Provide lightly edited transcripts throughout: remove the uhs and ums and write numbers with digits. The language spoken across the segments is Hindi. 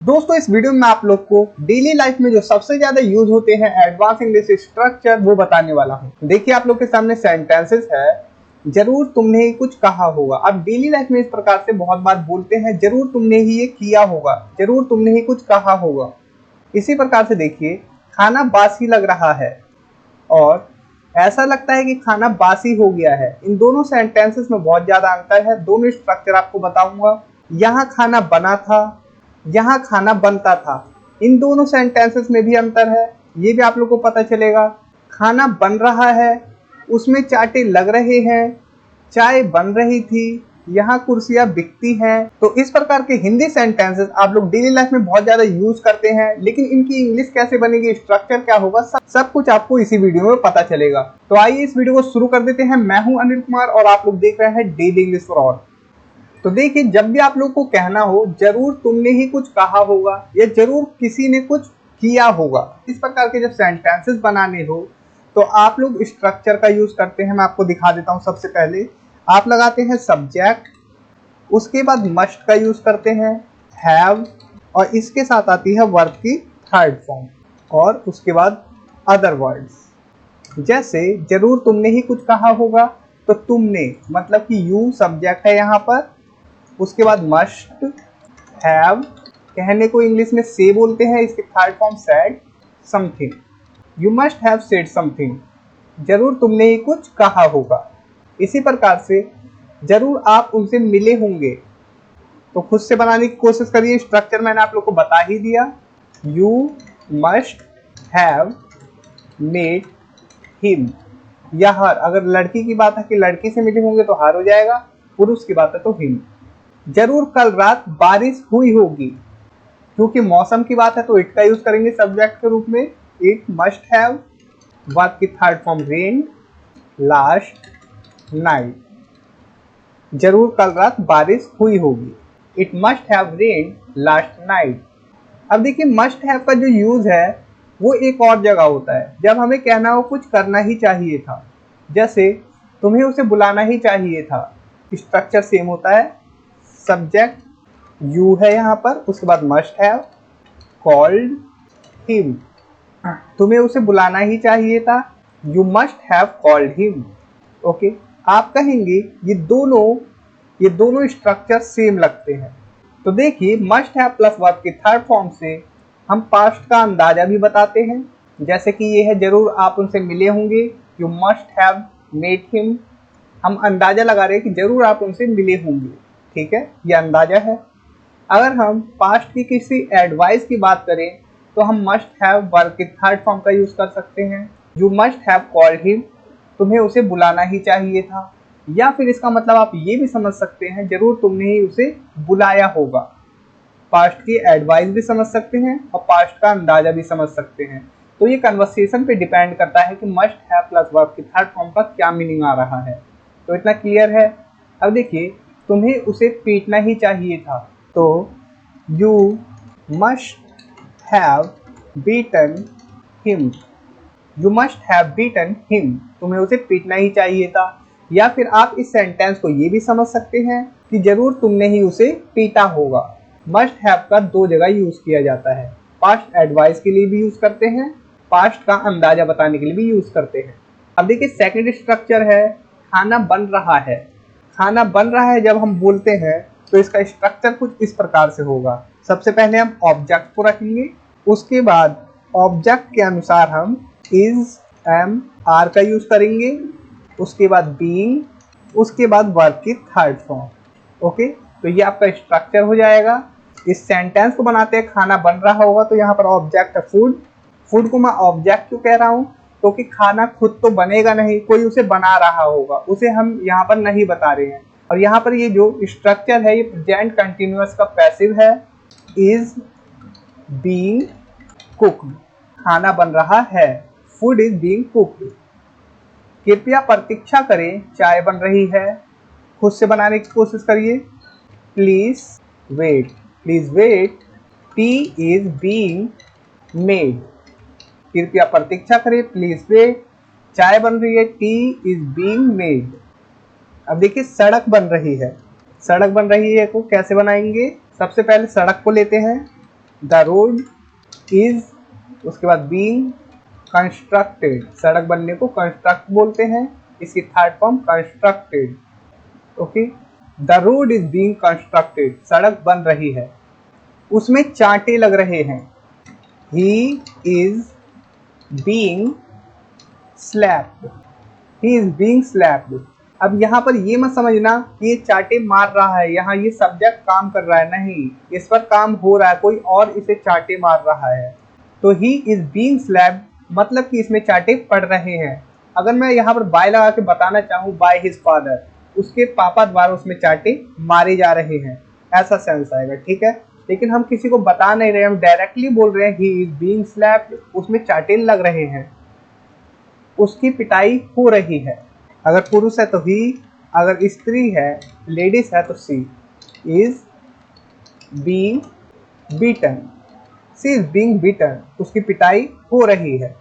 दोस्तों इस वीडियो में आप लोग को डेली लाइफ में जो सबसे ज्यादा यूज होते हैं एडवांस इंग्लिश स्ट्रक्चर वो बताने वाला हूँ। देखिए आप लोग के सामने सेंटेंसेस है। जरूर तुमने ही कुछ कहा होगा। आप डेली लाइफ में इस प्रकार से बहुत बार बोलते हैं, जरूर तुमने ही ये किया होगा, जरूर तुमने ही कुछ कहा होगा। इसी प्रकार से देखिए, खाना बासी लग रहा है और ऐसा लगता है कि खाना बासी हो गया है। इन दोनों सेंटेंसेस में बहुत ज्यादा अंतर है। दोनों स्ट्रक्चर आपको बताऊंगा। यहाँ खाना बना था, यहाँ खाना बनता था। इन दोनों सेंटेंसेस में भी अंतर है, ये भी आप लोग को पता चलेगा। खाना बन रहा है, उसमें चाटे लग रहे हैं, चाय बन रही थी, यहाँ कुर्सियां बिकती हैं। तो इस प्रकार के हिंदी सेंटेंसेस आप लोग डेली लाइफ में बहुत ज्यादा यूज करते हैं, लेकिन इनकी इंग्लिश कैसे बनेगी, स्ट्रक्चर क्या होगा, सब कुछ आपको इसी वीडियो में पता चलेगा। तो आइए इस वीडियो को शुरू कर देते हैं। मैं हूं अनिल कुमार और आप लोग देख रहे हैं डेली इंग्लिश फॉर ऑल। तो देखिए, जब भी आप लोग को कहना हो जरूर तुमने ही कुछ कहा होगा या जरूर किसी ने कुछ किया होगा, इस प्रकार के जब सेंटेंसेस बनाने हो तो आप लोग स्ट्रक्चर का यूज करते हैं। मैं आपको दिखा देता हूं। सबसे पहले आप लगाते हैं सब्जेक्ट, उसके बाद मस्ट का यूज करते हैं, हैव, और इसके साथ आती है वर्ब की थर्ड फॉर्म, और उसके बाद अदर वर्ड्स। जैसे जरूर तुमने ही कुछ कहा होगा, तो तुमने मतलब कि यू सब्जेक्ट है यहाँ पर। उसके बाद मस्ट, हैव, कहने को इंग्लिश में से बोलते हैं, इसके third form said something. You must have said something, जरूर तुमने ही कुछ कहा होगा। इसी प्रकार से जरूर आप उनसे मिले होंगे, तो खुद से बनाने की कोशिश करिए। स्ट्रक्चर मैंने आप लोग को बता ही दिया। You must have made him, या हर, अगर लड़की की बात है कि लड़की से मिले होंगे तो हर हो जाएगा, पुरुष की बात है तो हिम। जरूर कल रात बारिश हुई होगी, क्योंकि मौसम की बात है तो इट का यूज करेंगे सब्जेक्ट के रूप में। इट मस्ट हैव, वर्ब की third form rain, last night. जरूर कल रात बारिश हुई होगी, it must have rain last night. अब देखिए, मस्ट हैव का जो यूज है वो एक और जगह होता है, जब हमें कहना हो कुछ करना ही चाहिए था। जैसे तुम्हें उसे बुलाना ही चाहिए था, स्ट्रक्चर सेम होता है। सब्जेक्ट यू है यहाँ पर, उसके बाद मस्ट हैव, कॉल्ड हिम, तुम्हें उसे बुलाना ही चाहिए था, you must have called him. Okay, आप कहेंगे ये दोनों स्ट्रक्चर सेम लगते हैं। तो देखिए, मस्ट हैव प्लस वर्ब की थर्ड फॉर्म से हम पास्ट का अंदाजा भी बताते हैं। जैसे कि ये है, जरूर आप उनसे मिले होंगे, you must have met him. हम अंदाजा लगा रहे हैं कि जरूर आप उनसे मिले होंगे, ठीक है, ये अंदाजा है। अगर हम पास्ट की किसी एडवाइस की बात करें तो हम मस्ट हैव वर्ब की थर्ड फॉर्म का यूज कर सकते हैं। You must have called him, तुम्हें उसे बुलाना ही चाहिए था। या फिर इसका मतलब आप ये भी समझ सकते हैं, जरूर तुमने ही उसे बुलाया होगा। पास्ट की एडवाइस भी समझ सकते हैं और पास्ट का अंदाजा भी समझ सकते हैं। तो ये कन्वर्सेशन पे डिपेंड करता है कि मस्ट हैव प्लस वर्ब की थर्ड फॉर्म का क्या मीनिंग आ रहा है। तो इतना क्लियर है। अब देखिए, तुम्हें उसे पीटना ही चाहिए था, तो you must have beaten him, you must have beaten him, तुम्हें उसे पीटना ही चाहिए था। या फिर आप इस सेंटेंस को ये भी समझ सकते हैं कि जरूर तुमने ही उसे पीटा होगा। मस्ट हैव का दो जगह यूज किया जाता है, पास्ट एडवाइस के लिए भी यूज करते हैं, पास्ट का अंदाजा बताने के लिए भी यूज करते हैं। अब देखिए, सेकंड स्ट्रक्चर है खाना बन रहा है। खाना बन रहा है जब हम बोलते हैं तो इसका स्ट्रक्चर कुछ इस प्रकार से होगा। सबसे पहले हम ऑब्जेक्ट को रखेंगे, उसके बाद ऑब्जेक्ट के अनुसार हम इज, एम, आर का यूज करेंगे, उसके बाद बीइंग, उसके बाद वर्ब की थर्ड फॉर्म। ओके, तो ये आपका स्ट्रक्चर हो जाएगा। इस सेंटेंस को बनाते हैं खाना बन रहा होगा, तो यहाँ पर ऑब्जेक्ट है फूड। फूड को मैं ऑब्जेक्ट क्यों कह रहा हूँ, क्योंकि खाना खुद तो बनेगा नहीं, कोई उसे बना रहा होगा, उसे हम यहाँ पर नहीं बता रहे हैं। और यहाँ पर ये जो स्ट्रक्चर है ये प्रेजेंट कंटिन्यूअस का पैसिव है। इज बीइंग कुक्ड, खाना बन रहा है, फूड इज बीइंग कुक्ड। कृपया प्रतीक्षा करें, चाय बन रही है। खुद से बनाने की कोशिश करिए, please wait, please wait, tea is being made. कृपया प्रतीक्षा करें, प्लीज वेट, चाय बन रही है, टी इज बीइंग मेड। अब देखिए, सड़क बन रही है। सड़क बन रही है को कैसे बनाएंगे, सबसे पहले सड़क को लेते हैं, द रोड इज, उसके बाद बीइंग कंस्ट्रक्टेड, सड़क बनने को कंस्ट्रक्ट बोलते हैं, इसकी third form constructed. Okay, the road is being constructed, सड़क बन रही है, उसमें चांटे लग रहे हैं। He is being slapped, he is being slapped. अब यहाँ पर ये मत समझना कि ये चाटे मार रहा है, यहाँ ये सब्जेक्ट काम कर रहा है, नहीं, इस पर काम हो रहा है, कोई और इसे चाटे मार रहा है। तो ही इज बीइंग स्लैप्ड मतलब कि इसमें चाटे पड़ रहे हैं। अगर मैं यहाँ पर बाय लगा के बताना चाहूँ, बाय हिज फादर, उसके पापा द्वारा उसमें चाटे मारे जा रहे हैं, ऐसा सेंस आएगा, ठीक है। लेकिन हम किसी को बता नहीं रहे, हम डायरेक्टली बोल रहे हैं ही इज बीइंग स्लैप्ड, उसमें चाटे लग रहे हैं, उसकी पिटाई हो रही है। अगर पुरुष है तो ही, अगर स्त्री है, लेडीज है तो she is being beaten, she is being beaten, उसकी पिटाई हो रही है।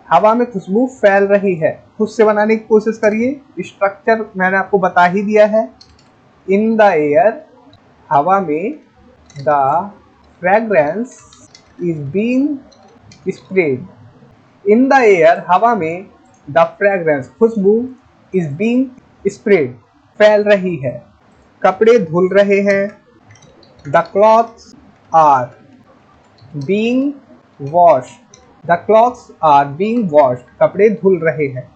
हवा में खुशबू फैल रही है, खुद से बनाने की कोशिश करिए, स्ट्रक्चर मैंने आपको बता ही दिया है। इन द एयर, हवा में, the fragrance is being spread, in the air, हवा में, द फ्रेग्रेंस, खुशबू, इज बीइंग स्प्रेड, फैल रही है। कपड़े धुल रहे हैं, the clothes are being washed, the clothes are being washed, कपड़े धुल रहे हैं,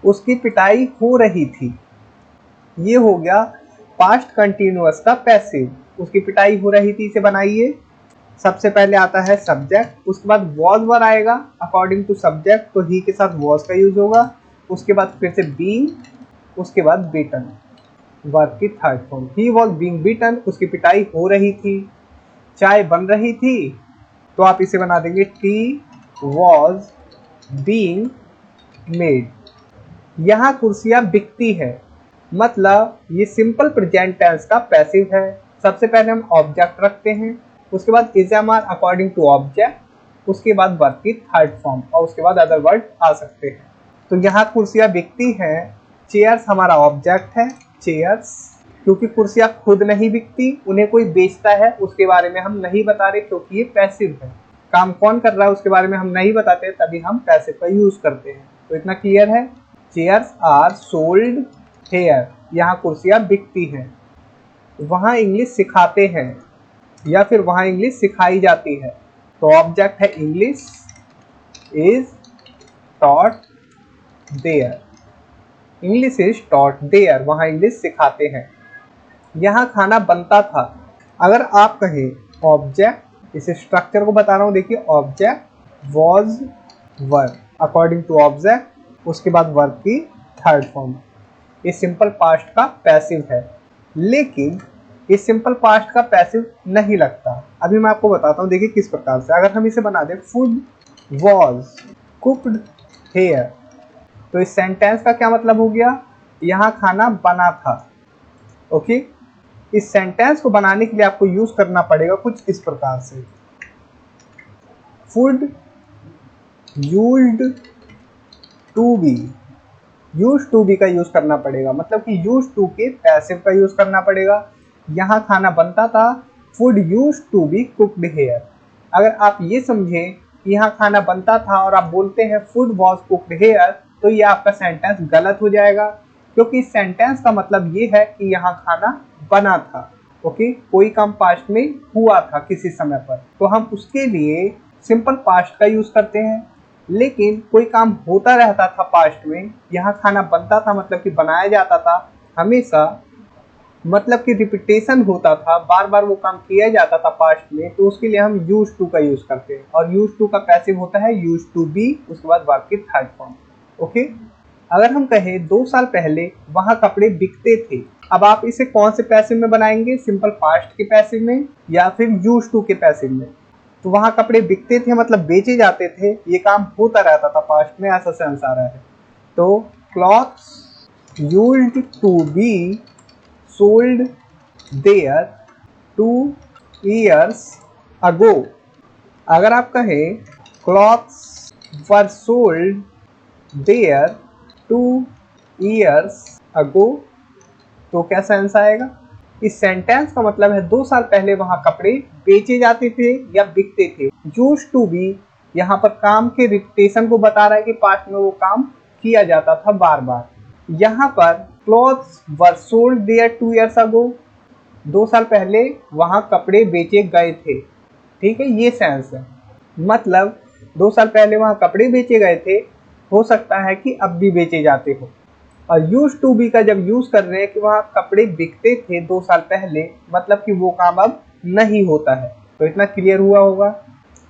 उसकी पिटाई हो रही थी। ये हो गया पास्ट कंटिन्यूअस का पैसिव, उसकी पिटाई हो रही थी, इसे बनाइए। सबसे पहले आता है सब्जेक्ट, उसके बाद वॉज वर आएगा अकॉर्डिंग टू सब्जेक्ट, तो ही के साथ वॉज का यूज होगा, उसके बाद फिर से बीइंग, उसके बाद बीटन, वर्ब की third form. He was being beaten, उसकी पिटाई हो रही थी। चाय बन रही थी, तो आप इसे बना देंगे टी वॉज बीइंग मेड। यहाँ कुर्सियाँ बिकती है, मतलब ये सिंपल प्रेजेंट टेंस का पैसिव है। सबसे पहले हम ऑब्जेक्ट रखते हैं, उसके बाद is am are according to object, उसके बाद वर्ब की थर्ड फॉर्म, और उसके बाद अदर वर्ड आ सकते हैं। तो यहाँ कुर्सियाँ बिकती हैं, चेयर्स हमारा ऑब्जेक्ट है, चेयर्स, क्योंकि कुर्सियाँ खुद नहीं बिकती, उन्हें कोई बेचता है, उसके बारे में हम नहीं बता रहे क्योंकि ये पैसिव है। काम कौन कर रहा है उसके बारे में हम नहीं बताते, तभी हम पैसिव का यूज करते हैं। तो इतना क्लियर है। चेयर्स आर सोल्ड हेयर, यहाँ कुर्सियाँ बिकती हैं। वहाँ इंग्लिश सिखाते हैं, या फिर वहाँ इंग्लिश सिखाई जाती है, तो ऑब्जेक्ट है English is taught there, English is taught there, वहाँ इंग्लिश सिखाते हैं। यहाँ खाना बनता था, अगर आप कहें ऑब्जेक्ट, इस स्ट्रक्चर को बता रहा हूँ, देखिए object was verb according to object, उसके बाद वर्ब की थर्ड फॉर्म। ये सिंपल पास्ट का पैसिव है, लेकिन ये सिंपल पास्ट का पैसिव नहीं लगता। अभी मैं आपको बताता हूँ, देखिए किस प्रकार से। अगर हम इसे बना दें फूड वॉज कुक्ड हेयर, तो इस सेंटेंस का क्या मतलब हो गया, यहाँ खाना बना था। ओके, इस सेंटेंस को बनाने के लिए आपको यूज करना पड़ेगा कुछ इस प्रकार से, food used to be, use to be का यूज करना पड़ेगा, मतलब कि यूज टू के पैसिव का यूज करना पड़ेगा। यहाँ खाना बनता था, food use to be cooked here. अगर आप ये समझें कि यहाँ खाना बनता था और आप बोलते हैं फूड वॉज कुक्ड हेयर, तो ये आपका सेंटेंस गलत हो जाएगा, क्योंकि इस सेंटेंस का मतलब ये है कि यहाँ खाना बना था। ओके, कोई काम पास्ट में हुआ था किसी समय पर, तो हम उसके लिए सिंपल पास्ट का यूज करते हैं। लेकिन कोई काम होता रहता था पास्ट में, यहाँ खाना बनता था मतलब कि बनाया जाता था हमेशा, मतलब कि रिपीटेशन होता था, बार बार वो काम किया जाता था पास्ट में, तो उसके लिए हम यूज टू का यूज करते हैं। और यूज टू का पैसिव होता है यूज टू बी, उसके बाद वर्ब की थर्ड फॉर्म। ओके, अगर हम कहें 2 साल पहले वहाँ कपड़े बिकते थे, अब आप इसे कौन से पैसिव में बनाएंगे, सिंपल पास्ट के पैसिव में या फिर यूज टू के पैसिव में। तो वहाँ कपड़े बिकते थे मतलब बेचे जाते थे, ये काम होता रहता था पास्ट में, ऐसा सेंस आ रहा है। तो clothes used to be sold there 2 years ago। अगर आप कहें clothes were sold there 2 years ago, तो क्या सेंस आएगा, इस सेंटेंस का मतलब है 2 साल पहले वहाँ कपड़े बेचे जाते थे या बिकते थे। यूज्ड टू बी यहाँ पर काम के रिपीटेशन को बता रहा है कि पास्ट में वो काम किया जाता था बार बार। यहाँ पर clothes were sold there 2 years ago, 2 साल पहले वहाँ कपड़े बेचे गए थे। ठीक है, ये सेंस है, मतलब 2 साल पहले वहाँ कपड़े बेचे गए थे, हो सकता है कि अब भी बेचे जाते हो। और यूज टू बी का जब यूज कर रहे हैं कि वहाँ कपड़े बिकते थे 2 साल पहले, मतलब कि वो काम अब नहीं होता है। तो इतना क्लियर हुआ होगा।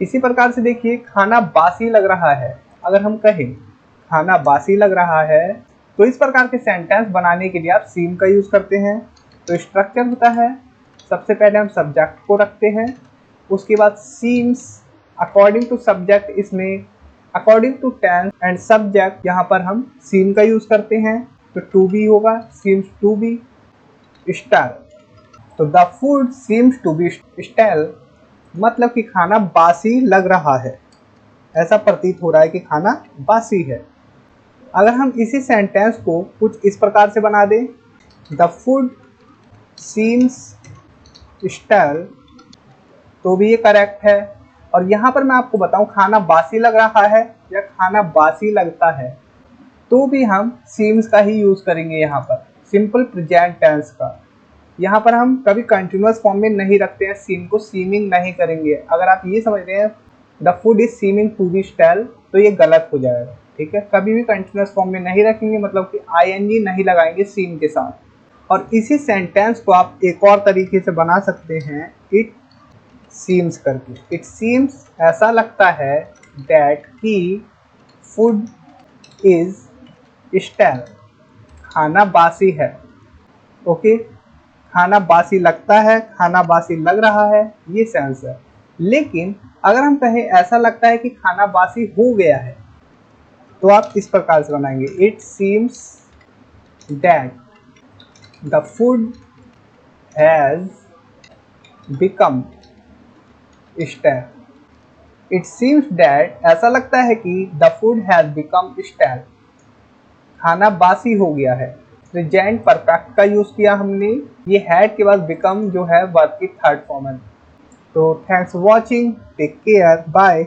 इसी प्रकार से देखिए, खाना बासी लग रहा है। अगर हम कहें खाना बासी लग रहा है, तो इस प्रकार के सेंटेंस बनाने के लिए आप सीम का यूज करते हैं। तो स्ट्रक्चर होता है, सबसे पहले हम सब्जेक्ट को रखते हैं, उसके बाद सीम्स अकॉर्डिंग टू सब्जेक्ट, इसमें according to tense and subject यहाँ पर हम सीम का यूज करते हैं। तो टू बी होगा, सीम्स टू बी स्टेल। तो the food seems to be stale, मतलब कि खाना बासी लग रहा है, ऐसा प्रतीत हो रहा है कि खाना बासी है। अगर हम इसी सेंटेंस को कुछ इस प्रकार से बना दें, द फूड सीम्स स्टेल, तो भी ये करेक्ट है। और यहाँ पर मैं आपको बताऊं, खाना बासी लग रहा है या खाना बासी लगता है, तो भी हम सीम्स का ही यूज करेंगे। यहाँ पर सिंपल प्रेजेंट टेंस का, यहाँ पर हम कभी कंटिन्यूअस फॉर्म में नहीं रखते हैं, सीम को सीमिंग नहीं करेंगे। अगर आप ये समझ रहे हैं the food is seeming to be stale, तो ये गलत हो जाएगा। ठीक है, कभी भी कंटिन्यूअस फॉर्म में नहीं रखेंगे, मतलब कि आईएनजी नहीं लगाएंगे सीम के साथ। और इसी सेंटेंस को आप एक और तरीके से बना सकते हैं, इट सीम्स करके। इट सीम्स ऐसा लगता है, दैट कि फूड इज स्टेल, खाना बासी है। ओके, खाना बासी लगता है, खाना बासी लग रहा है, ये सेंस है। लेकिन अगर हम कहें ऐसा लगता है कि खाना बासी हो गया है, तो आप इस प्रकार से बनाएंगे, it seems that the food has become stale. It seems that ऐसा लगता है कि the food has become stale, खाना बासी हो गया है। प्रेजेंट परफेक्ट का यूज किया हमने, ये हैड के बाद बिकम जो है वर्ब की थर्ड फॉर्म है। तो thanks for watching, take care, bye.